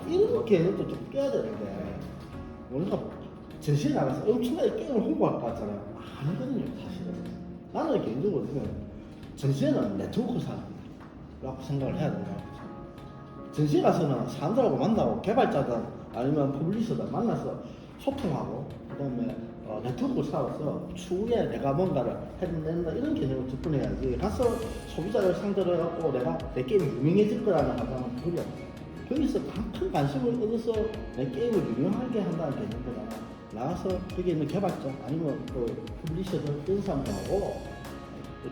이런 개념도 좀 껴야 되는데 우리가 전시에 나가서 엄청나게 게임을 홍보할 것 같잖아요. 아니거든요 사실은. 나는 개인적으로 전시회는 네트워크 사업이라고 생각을 해야 된다고 생각해요. 전시회 가서는 사람들하고 만나고 개발자들 아니면 퍼블리셔들 만나서 소통하고 그다음에 네트워크를 쌓아서 추후에 내가 뭔가를 해낸다 이런 개념을 접근해야지 가서 소비자를 상대로 해갖고 내가 내 게임이 유명해질 거라는 가정은 그려 거기서 큰 관심을 얻어서 내 게임을 유명하게 한다는 개념보다 나가서 거기에 있는 개발자 아니면 그 퍼블리셔들 이런 사람들하고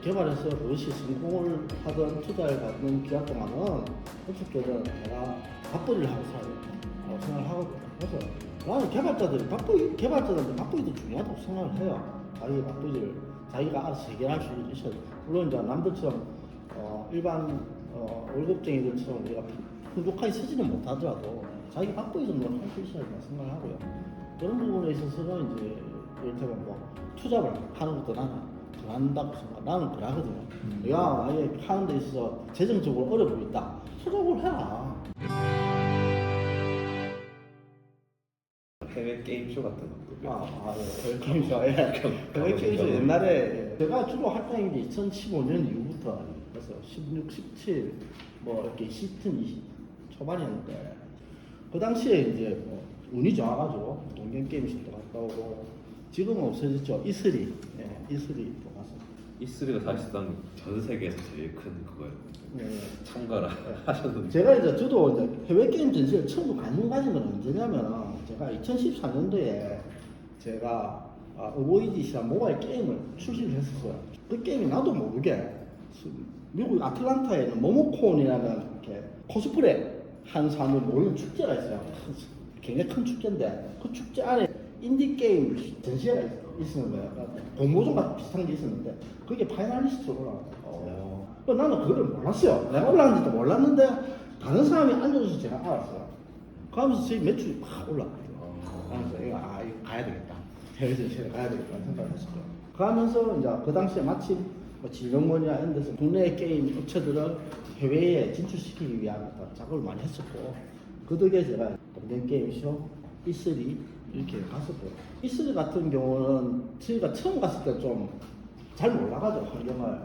개발해서 그것이 성공을 하든 투자를 받는 기간 동안은 어떻게든 내가 바쁘리를 하고 살아야겠다고 생각을 하거든요. 그래서 나는 개발자들한테 바쁘기도 중요하다고 생각을 해요. 자기 바쁘기를 자기가 알아서 해결할 수 있어야 돼. 물론 이제 남들처럼 일반 월급쟁이들처럼 우리가 풍족하게 쓰지는 못하더라도 자기 바쁘기 정도는 할 수 있어야 된다고 생각을 하고요. 그런 부분에 있어서는 이제 이를테면 뭐 투자를 하는 것도 나는 그런다고 생각. 나는 그러거든요. 내가 만약에 하는 데 있어서 재정적으로 어려움이 있다. 투자를 해라. 해외 게임쇼 같은 것도 해외 게임쇼. 해외 게임쇼 옛날에 제가 주로 활동한 게 2015년 이후부터 그래서 16, 17 뭐 이렇게 시즌 20 초반이었는데 그 당시에 이제 뭐 운이 좋아가지고 동경 게임쇼도 갔다 오고 지금은 없어졌죠. E3 E3도 가서 E3가 사실상 전 세계에서 제일 큰 그거예요. 참가를 하셨는데 제가 이제 저도 이제 해외 게임 전시를 처음 관심 가진 건 언제냐면 제가 2014년도에 제가 어보이디시라는 모바일 게임을 출시를 했었어요. 그 게임이 나도 모르게 미국 아틀란타에 있는 모모콘이라는 이렇게 코스프레 한 사람을 모이는 축제가 있어요. 굉장히 큰 축제인데 그 축제 안에 인디 게임 전시회가 있었는 거예요. 공모전 같은 비슷한 게 있었는데 그게 파이널리스트로 올라왔어요. 나는 그걸 몰랐어요. 내가 올라왔는지도 몰랐는데 다른 사람이 알려줘서 제가 알았어요. 그러면서 제 매출이 막 올라가요. 그래서 이거 가야 되겠다. 해외 전시회 가야 되겠다 생각을 했었죠. 그러면서 이제 그 당시에 마침 지명원이나 이런 데서 국내 게임 업체들을 해외에 진출시키기 위한 작업을 많이 했었고 그 덕에 제가 동경 게임쇼, E3 이렇게 갔었고요. E3 같은 경우는 저희가 처음 갔을 때 좀 잘 몰라가지고 환경을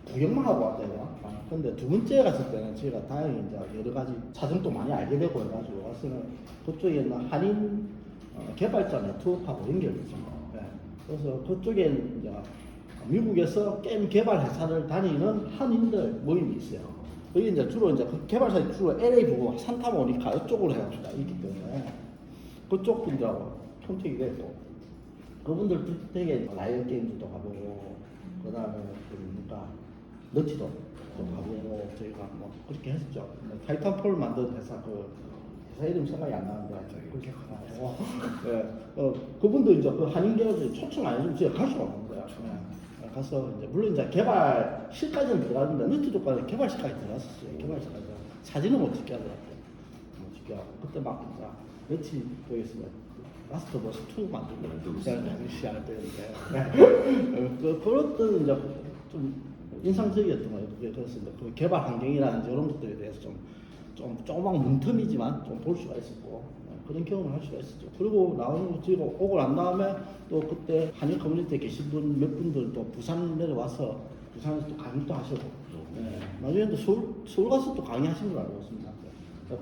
구경만 하고 왔대요. 근데 두 번째 갔을 때는 저희가 다행히 이제 여러 가지 사정도 많이 알게 되고 해가지고 와서는 그쪽에 있는 한인 개발자 네트워크하고 연결됐죠. 네. 그래서 그쪽에 이제 미국에서 게임 개발 회사를 다니는 한인들 모임이 있어요. 여기 이제 주로 이제 그 개발사들이 주로 LA 부분, 산타모니카 이쪽으로 해가지고 있기 때문에 그쪽 분들하고 컨택이 되고 그분들 되게 라이엇 게임즈도 가보고 그 다음에 뭡니까 너티도 가보고 저희가 뭐 그렇게 했었죠. 타이탄폴 만든 회사 회사 이름 생각이 안 나는데 그렇게 가고 그분도 이제 그 한인 개발자들이 초청 안 해주면 제가 갈 수가 없는 거야. 가서 이제 물론 이제 개발실까지는 들어갔는데 너티도까지 개발실까지 들어갔었어요. 개발실까지 사진은 못 찍게 하더라고요. 못 찍게 하고 그때 막 진짜 너티 보겠습니다. 라스트 버스 2 만들고 제가 시작할 때였는데 그것도 이제 좀 인상적이었던 거예요. 그래서 이제 그 개발 환경이라든지 이런 것들에 대해서 좀 조그만 문틈이지만 좀 볼 수가 있었고 그런 경험을 할 수가 있었죠. 그리고 나오는 거 지금 오고 난 다음에 또 그때 한인 커뮤니티에 계신 분 몇 분들 또 부산 내려와서 부산에서 또 강의도 하시고 나중에 또 서울 가서 또 강의하신 걸 알고 있습니다.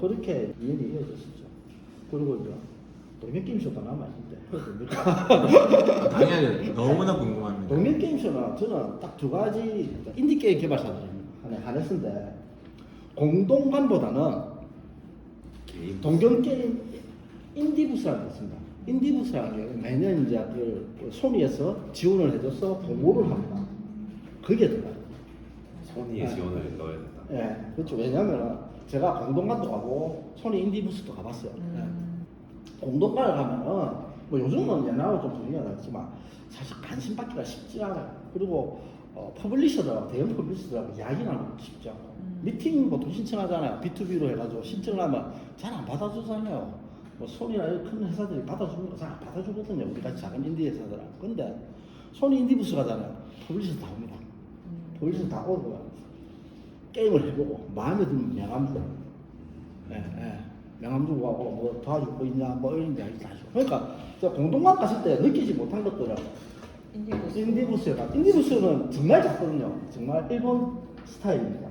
그렇게 인연이 이어졌었죠. 그리고 이제 동경 게임쇼가 남아있는데 당연히 너무나 궁금합니다. 동경 게임쇼는 저는 딱 두 가지 인디 게임 개발사들 한해서인데 공동관보다는 동경 게임 인디 부스라는 게 있습니다. 인디 부스라는 게 매년 이제 그 소니에서 지원을 해줘서 공모를 합니다. 그게 들어가요. 소니의 지원을 넣어야 된다. 네, 그렇죠. 왜냐면 제가 공동관도 가고 소니 인디 부스도 가봤어요. 공동관을 가면은 뭐 요즘은 옛날하고 좀 분위기가 다르지만 사실 관심 받기가 쉽지 않아요. 그리고 퍼블리셔들하고 대형 퍼블리셔들하고 이야기 나누기 쉽지 않고 미팅 보통 신청하잖아요. B2B로 해가지고 신청을 하면 잘 안 받아주잖아요. 뭐 소니나 이런 큰 회사들이 받아주는 거 잘 안 받아주거든요. 우리같이 작은 인디 회사들은. 근데 소니 인디 부스 가잖아요. 퍼블리셔 다 옵니다. 퍼블리셔 다 오고 게임을 해보고 마음에 들면 명함 주고 명함 주고 하고 뭐 도와줄 거 있냐 뭐 이런 이야기 다 하죠. 그러니까 저 공동관 갔을 때 느끼지 못한 것들은 인디부스는 정말 작거든요. 정말 일본 스타일입니다.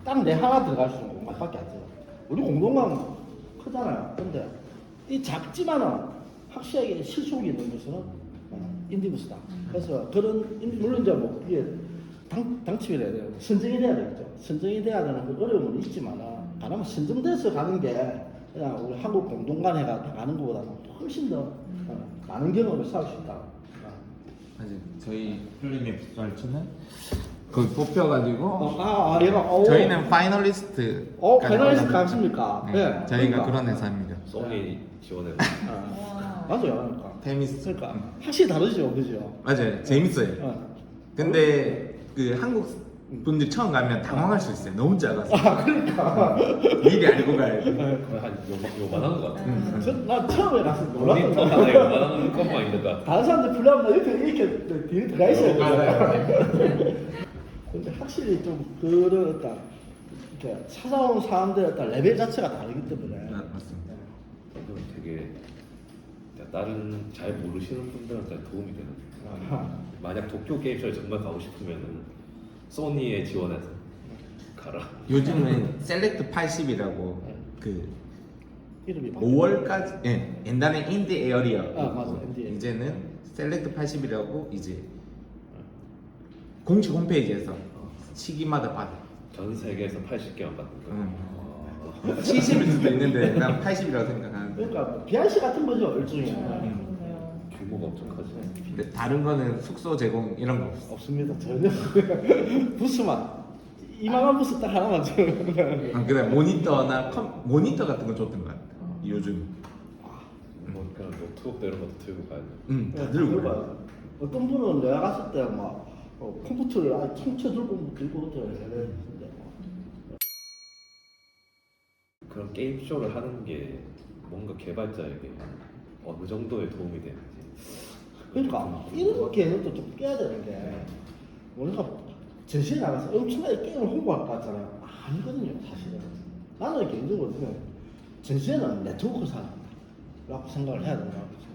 딱 내 하나 들어갈 수 있는 공간밖에 안 돼요. 우리 공동관 크잖아요. 근데 이 작지만은 확실하게 실속이 있는 것은 인디부스다. 그래서 그런 물론 이제 뭐 이게 당첨이 돼야 돼요. 선정이 돼야 되겠죠. 선정이 돼야 되는 그 어려움은 있지만 가능하면 선정돼서 가는 게 그냥 우리 한국 공동관회가 가는 것보다는 훨씬 더 많은 경험을 쌓을 수 있다. 사실 저희 플리미 부활초는 거기 뽑혀가지고 얘가 저희는 파이널리스트. 패널리스트 갔습니까? 네, 저희가 그러니까. 그런 회사입니다. 소니 지원해서 맞아요. 그러니까. 재밌어. 그러니까 확실히 다르죠, 그죠? 맞아요. 재밌어요. 어. 근데 그 한국 분들 처음 가면 당황할 수 있어요. 너무 작아서. 그러니까. 미리 알고 가야 돼. 거의 한 요만한 것 같아. 나 처음에 가서 모니터 놀랐던 하나에 거. 요만한 것만 있는 것 같아. 다른 사람들 불러면 나 이렇게 뒤에 들어가 있어야 돼. 근데 확실히 좀 그런 어떤 이렇게 찾아온 사람들의 어떤 레벨 자체가 다르기 때문에. 맞습니다. 이건 되게 다른 잘 모르시는 분들한테 도움이 되는. 만약 도쿄 게임쇼에 정말 가고 싶으면은 소니에 지원해서 가라. 요즘은 셀렉트 80이라고 그 이름이 5월까지 옛날에 인디 에어리어 맞아, 인디 에어리어. 이제는 셀렉트 80이라고 이제 공식 홈페이지에서 시기마다 받아. 전 세계에서 80개만 받는 거야. 70일 수도 있는데 난 80이라고 생각하는데. 그러니까 뭐 BRC 같은 거죠, 일종의. 규모가 엄청 크지. 근데 다른 거는 숙소 제공 이런 거 없어. 없습니다. 전혀. 부스만. 이만한 부스 딱 하나만 지금. 그다음 모니터나 모니터 같은 거 줬던 것 같아. 요즘. 뭐 그냥 노트북도 이런 것도 들고 가야 돼. 다 들고 가요. 봐요. 어떤 분은 내가 갔을 때 막 컴퓨터를 통째 들고 해야 되는데. 그런 게임 쇼를 하는 게 뭔가 개발자에게 어느 정도의 도움이 되는지. 그러니까 이런 개념도 좀 깨야 되는 게 우리가 전시에 나가서 엄청나게 게임을 홍보할 것 같잖아요. 아니거든요, 사실은. 나는 개인적으로 전시회는 네트워크 사람이라고 생각을 해야 된다고 생각해요.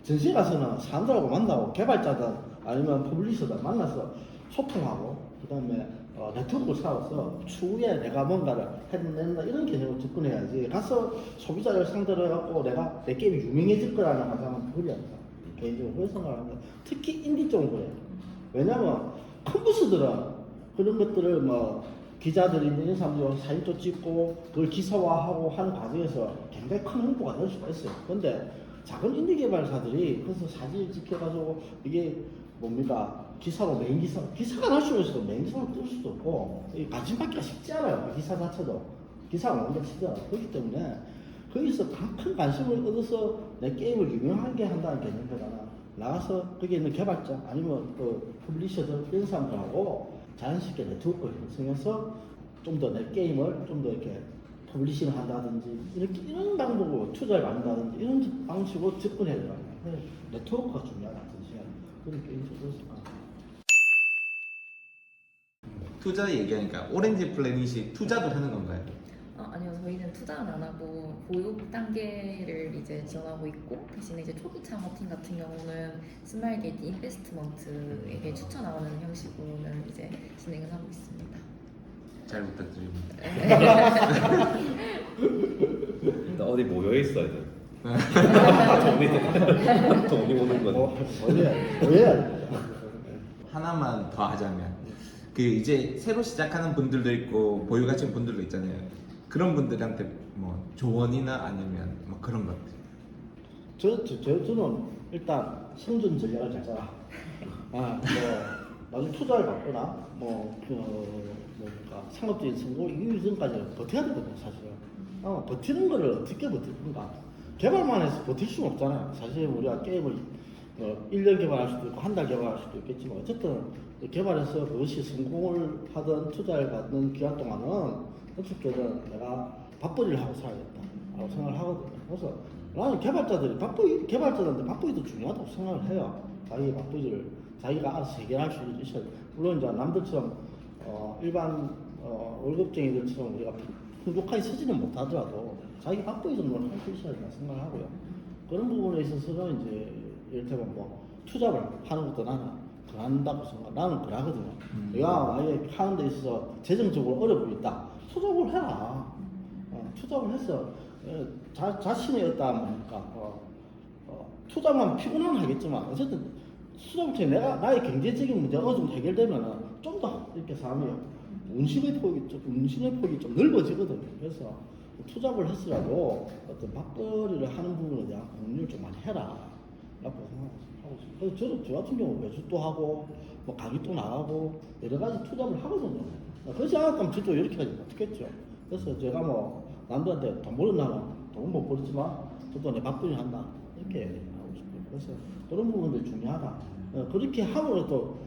전시회 가서는 사람들하고 만나고 개발자들 아니면 퍼블리셔들 만나서 소통하고 그다음에 네트워크를 쌓아서 추후에 내가 뭔가를 해낸다 이런 개념으로 접근해야지. 가서 소비자를 상대로 해갖고 내가 내 게임이 유명해질 거라는 가상은 그리 않다. 개인적으로 그런 생각을 합니다. 특히 인디 쪽은 그래요. 왜냐면 큰 부스들은 그런 것들을 뭐 기자들이 이런 사람들이 사진도 찍고 그걸 기사화하고 하는 과정에서 굉장히 큰 홍보가 될 수가 있어요. 근데 작은 인디 개발사들이 그래서 사진을 찍혀가지고 이게 뭡니까 기사로 메인 기사가 날 수가 있어도 메인 기사로 뜰 수도 없고 관심 받기가 쉽지 않아요. 그 기사 자체도 기사가 나온다 치더라도. 그렇기 때문에 거기서 큰 관심을 얻어서 내 게임을 유명하게 한다는 개념보다는 나가서 거기에 있는 개발자 아니면 그 퍼블리셔들 이런 사람들하고 자연스럽게 네트워크를 형성해서 좀 더 내 게임을 좀 더 이렇게 퍼블리싱을 한다든지 이런 방법으로 투자를 만든다든지 이런 방식으로 접근해야 되는 거예요. 네트워크가 중요하다는 뜻이에요. 그런 개인적으로 생각합니다. 투자 얘기하니까 오렌지 플래닛이 투자도 하는 건가요? 아니요, 저희는 투자는 안 하고 보육 단계를 이제 지원하고 있고 대신에 이제 초기 창업팀 같은 경우는 스마일 게이트 인베스트먼트에게 추천하는 형식으로는 이제 진행을 하고 있습니다. 잘 부탁드립니다. 일단 어디 모여 있어야 돼. 돈이 오는 거네. 왜? 하나만 더 하자면 그 이제 새로 시작하는 분들도 있고 보유가치인 분들도 있잖아요. 그런 분들한테 뭐 조언이나 아니면 뭐 그런 것들. 저는 일단 생존 전략을 잘 짜라. 나중에 투자를 받거나 상업적인 성공 이기 전까지 버텨야 되거든요, 사실은. 버티는 거를 어떻게 버티는가? 개발만 해서 버틸 수는 없잖아요. 사실 우리가 게임을 1년 개발할 수도 있고 한 달 개발할 수도 있겠지만 어쨌든 개발해서 그것이 성공을 하든 투자를 받는 기간 동안은 어떻게든 내가 바쁘기를 하고 살아야겠다라고 생각을 하거든요. 그래서 나는 개발자들한테 바쁘기도 중요하다고 생각을 해요. 자기 바쁘기를 자기가 알아서 해결할 수 있어야 돼. 물론 이제 남들처럼 일반 월급쟁이들처럼 우리가 풍족하게 쓰지는 못하더라도 자기 바쁘게 좀 할 수 있어야 된다 생각하고요. 그런 부분에 있어서는 이제 이를테면 뭐 투잡을 하는 것도 나는 그런다고 생각. 나는 그러거든요. 내가 만약에 하는 데 있어서 재정적으로 어려움이 있다. 투잡을 해라. 투잡을 해서 자신의 어떤 투잡하면 피곤은 하겠지만 어쨌든 투잡을 통해 나의 경제적인 문제가 어느 정도 해결되면은 좀 더 이렇게 사람이 운신의 폭이 좀 넓어지거든요. 그래서 투잡을 했으라도 어떤 밥벌이를 하는 부분에 대한 공유를 좀 많이 해라. 라고 생각하고 있습니다. 그래서 저도 저 같은 경우 외주도 하고 뭐 강의도 나가고 여러 가지 투잡을 하거든요. 그렇지 않았다면 저도 이렇게까지 못했겠죠. 그래서 제가 뭐 남들한테 돈 벌었나면 돈은 못 벌었지만 저도 내 바쁘게 한다 이렇게 하고 싶어요. 그래서 그런 부분들이 중요하다. 그렇게 함으로 또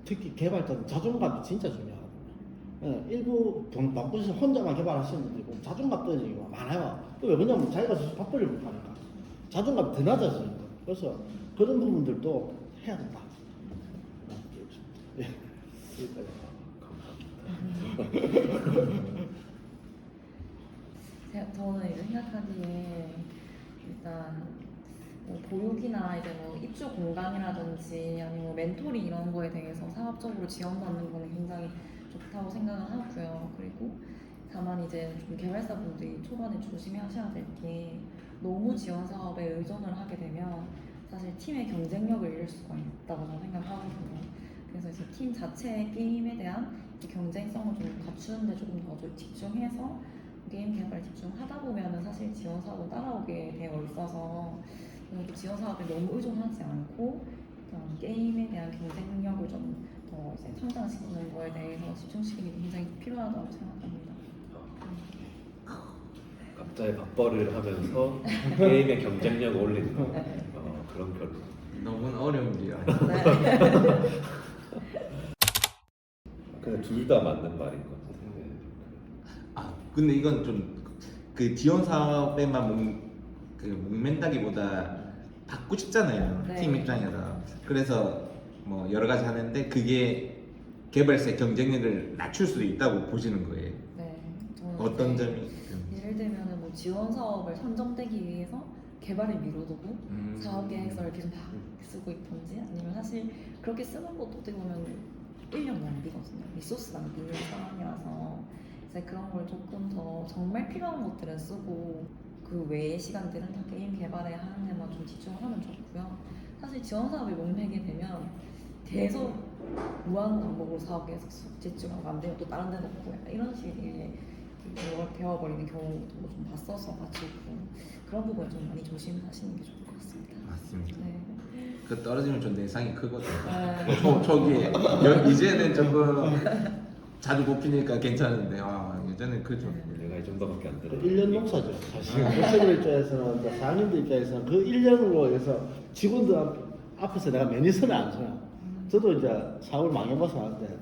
특히 개발자는 자존감이 진짜 중요하거든요. 일부 바쁘셔서 혼자만 개발하시는 분들이 보면 자존감 떨어지는 경우가 많아요. 왜? 왜냐면 자기가 스스로 밥벌이를 못하니까 자존감이 더 낮아지니까. 그래서 그런 부분들도 해야 된다. 예. 저는 이제 생각하기에 일단 뭐 보육이나 이제 뭐 입주 공간이라든지 아니면 뭐 멘토링 이런 거에 대해서 사업적으로 지원받는 거는 굉장히 좋다고 생각을 하고요. 그리고 다만 이제 좀 개발사분들이 초반에 조심하셔야 될 게 너무 지원 사업에 의존을 하게 되면 사실 팀의 경쟁력을 잃을 수가 있다고 저는 생각하거든요. 그래서 이제 팀 자체의 게임에 대한 경쟁성을 좀 갖추는데 조금 더 집중해서 게임 개발에 집중하다 보면은 사실 지원 사업은 따라오게 되어 있어서 지원 사업에 너무 의존하지 않고 게임에 대한 경쟁력을 좀 더 이제 성장시키는 거에 대해서 집중시키는 게 굉장히 필요하다고 생각합니다. 각자의 밥벌이를 하면서 게임의 경쟁력을 올리는 그런 결론. 너무 어려운 일이야. 근데 둘 다 맞는 말인 것 같은데. 아 근데 이건 좀 그 지원 사업에만 목맨다기보다 받고 싶잖아요. 네. 팀 입장에서. 그래서 뭐 여러 가지 하는데 그게 개발사의 경쟁력을 낮출 수도 있다고 보시는 거예요. 네, 저는 어떤 이제 점이? 예를 들면 뭐 지원 사업을 선정되기 위해서 개발을 미루두고 사업 계획서를 계속 막 쓰고 있던지 아니면 사실 그렇게 쓰는 것도 어떻게 보면 인력 낭비거든요. 리소스 낭비의 상황이라서 이제 그런 걸 조금 더 정말 필요한 것들은 쓰고 그 외의 시간들은 다 게임 개발에 하는 데만 좀 집중하면 좋고요. 사실 지원 사업에 목매게 되면 계속 무한 반복으로 사업 계속 집중하고 안 되면 또 다른 데 놓고 이런 식의 이걸 배워버리는 경우도 좀 봤어서 가지고 그런 부분을 좀 많이 조심하시는 게 좋을 것 같습니다. 맞습니다. 네. 그 떨어지면 좀 내상이 크거든. 네. 초기에 이제는 조금 자주 뽑히니까 괜찮은데 예전엔 그죠. 내가 이 정도밖에 안 되는. 1년 농사죠. 사실 학생들 입장에서는, 사장님들 입장에서는 그 1년으로 해서 직원들 앞에서 내가 매니저는 안 서요. 저도 이제 사업을 망해봐서 아는데,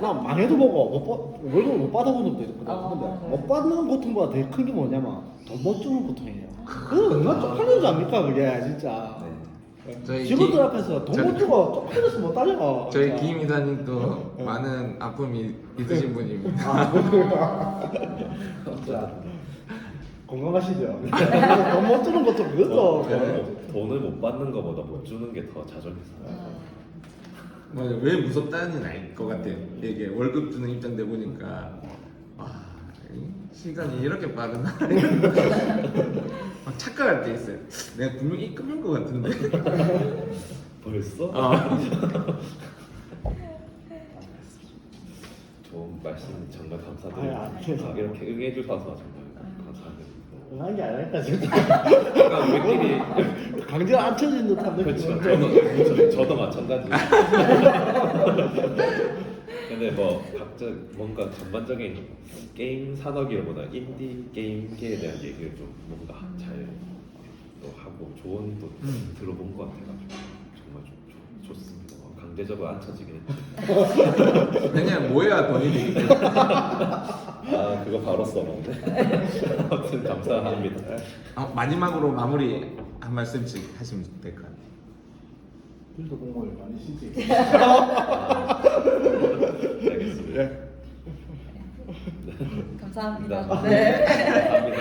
나 망해도 보고 월급을 못 받아본 적도 있거든. 근데 못 받는 고통보다 더 큰 게 뭐냐면 돈 못 주는 고통이에요. 그거 얼마나 쪽팔리는 줄 압니까, 그게 진짜. 저희 직원들 앞에서 돈 못 주고 쪽팔려서 못 다녀. 저희 진짜. 김 이사님도 많은 아픔이 있으신 분입니다. 아, 진짜 공감하시죠? 돈 못 주는 것도 그것도 돈을 못 받는 것보다 못 주는 게 더 자존심 상해요. 맞아, 왜 무섭다는 알 것 같아요. 이게 월급 주는 입장 돼 보니까 시간이 이렇게 빠르나? 막 착각할 때 있어요. 내가 분명히 입금한 것 같은데. 벌써? 어. 좋은 말씀 정말 아유, 감사드립니다. 아니에요. 이렇게 응해 주셔서 정말 감사드립니다. 응한 게 아니랄까 진짜 약간 우리끼리 강제로 앉혀진 듯한 그렇죠. 느낌인데 저도 마찬가지. 근데 뭐 각자 뭔가 전반적인 게임 산업이보다 인디 게임계에 대한 얘기를 좀 뭔가 잘 또 하고 조언도 들어본 것 같아가지고 정말 좀 좋습니다. 강제적으로 안 쳐지긴 했지. 그냥 모여야 돈이 되겠죠. 아 그거 바로 써먹네. 아무튼 감사합니다. 마지막으로 마무리 한 말씀씩 하시면 될 것 같아요. 빌드 공모를 많이 쉬지 알겠습니다. 예. 감사합니다. 감사합니다. 감사합니다. 네. 감사합니다.